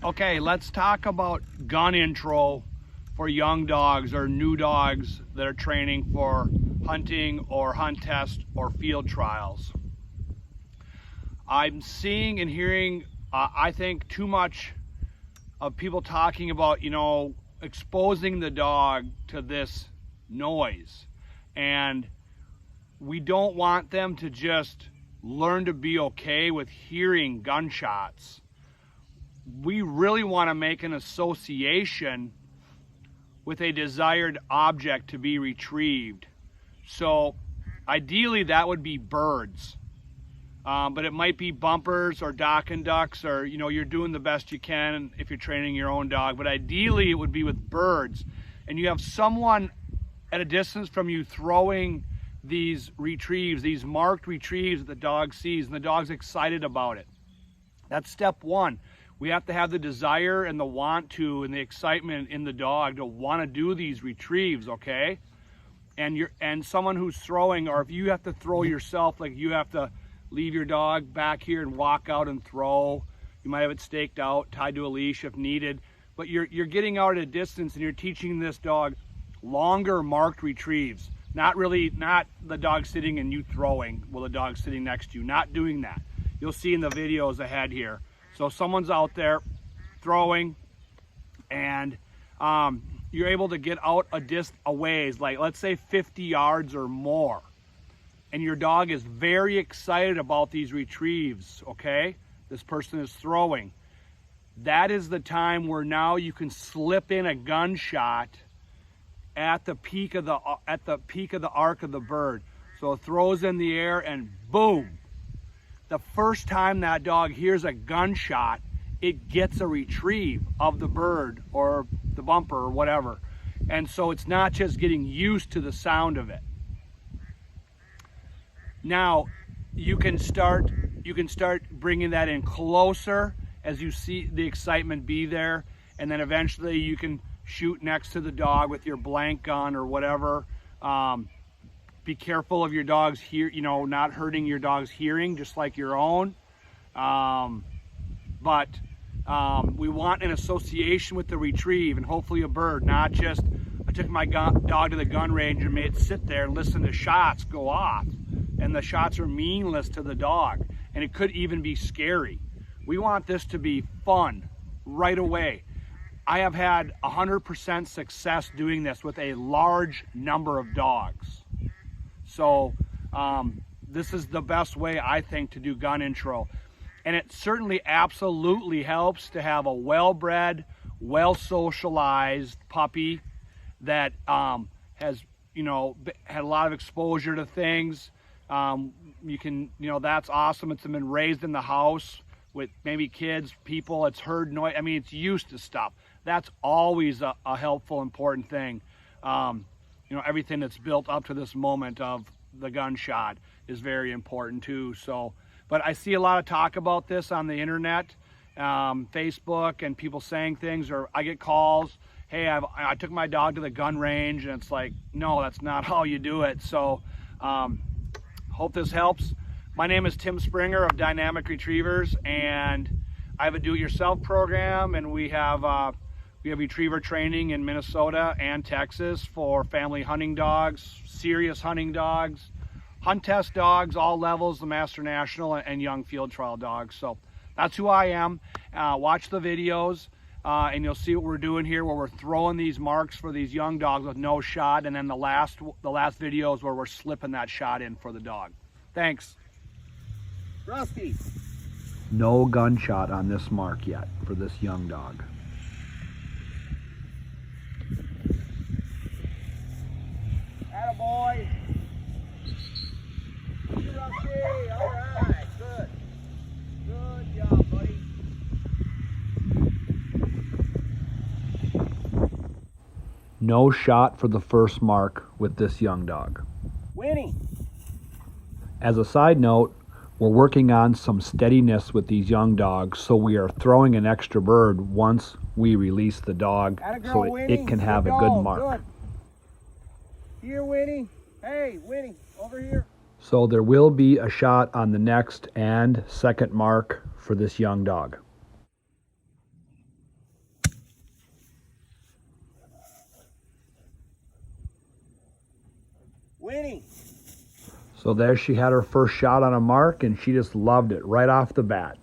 Okay, let's talk about gun intro for young dogs or new dogs that are training for hunting or hunt test or field trials. I'm seeing and hearing, I think, too much of people talking about, exposing the dog to this noise. And we don't want them to just learn to be okay with hearing gunshots. We really want to make an association with a desired object to be retrieved. So ideally that would be birds, but it might be bumpers or dock and ducks, or you're doing the best you can if you're training your own dog, but ideally it would be with birds. And you have someone at a distance from you throwing these retrieves, these marked retrieves that the dog sees, and the dog's excited about it. That's step one. We have to have the desire and the want to and the excitement in the dog to want to do these retrieves, okay? And someone who's throwing, or if you have to throw yourself, like you have to leave your dog back here and walk out and throw. You might have it staked out, tied to a leash if needed, but you're getting out at a distance and you're teaching this dog longer marked retrieves. Not the dog sitting and you throwing while the dog's sitting next to you, not doing that. You'll see in the videos ahead here. So someone's out there throwing, and you're able to get out a ways, like let's say 50 yards or more, and your dog is very excited about these retrieves, okay? This person is throwing. That is the time where now you can slip in a gunshot at the peak of the arc of the bird. So it throws in the air and boom. The first time that dog hears a gunshot, it gets a retrieve of the bird or the bumper or whatever. And so it's not just getting used to the sound of it. Now, you can start bringing that in closer as you see the excitement be there, and then eventually you can shoot next to the dog with your blank gun or whatever. Be careful of your dog's not hurting your dog's hearing, just like your own. But we want an association with the retrieve and hopefully a bird, not just, I took my dog to the gun range and made it sit there and listen to shots go off. And the shots are meaningless to the dog. And it could even be scary. We want this to be fun right away. I have had 100% success doing this with a large number of dogs. So this is the best way, I think, to do gun intro. And it certainly absolutely helps to have a well-bred, well-socialized puppy that has, had a lot of exposure to things. That's awesome. It's been raised in the house with maybe kids, people, it's heard noise. I mean, it's used to stuff. That's always a helpful, important thing. Everything that's built up to this moment of the gunshot is very important too. So, but I see a lot of talk about this on the internet, Facebook, and people saying things, or I get calls, hey, I took my dog to the gun range, and it's like, no, that's not how you do it. So hope this helps. My name is Tim Springer of Dynamic Retrievers, and I have a do-it-yourself program, and we have retriever training in Minnesota and Texas for family hunting dogs, serious hunting dogs, hunt test dogs, all levels, the Master National and young field trial dogs. So that's who I am. Watch the videos and you'll see what we're doing here, where we're throwing these marks for these young dogs with no shot, and then the last video is where we're slipping that shot in for the dog. Thanks. Rusty. No gunshot on this mark yet for this young dog. Attaboy. Rusty. All right. Good. Good job, buddy. No shot for the first mark with this young dog. Winnie. As a side note, we're working on some steadiness with these young dogs, so we are throwing an extra bird once we release the dog, so it can have a good mark. Good. Here, Winnie. Hey, Winnie, over here. So there will be a shot on the next and second mark for this young dog. Winning. So there she had her first shot on a mark, and she just loved it right off the bat.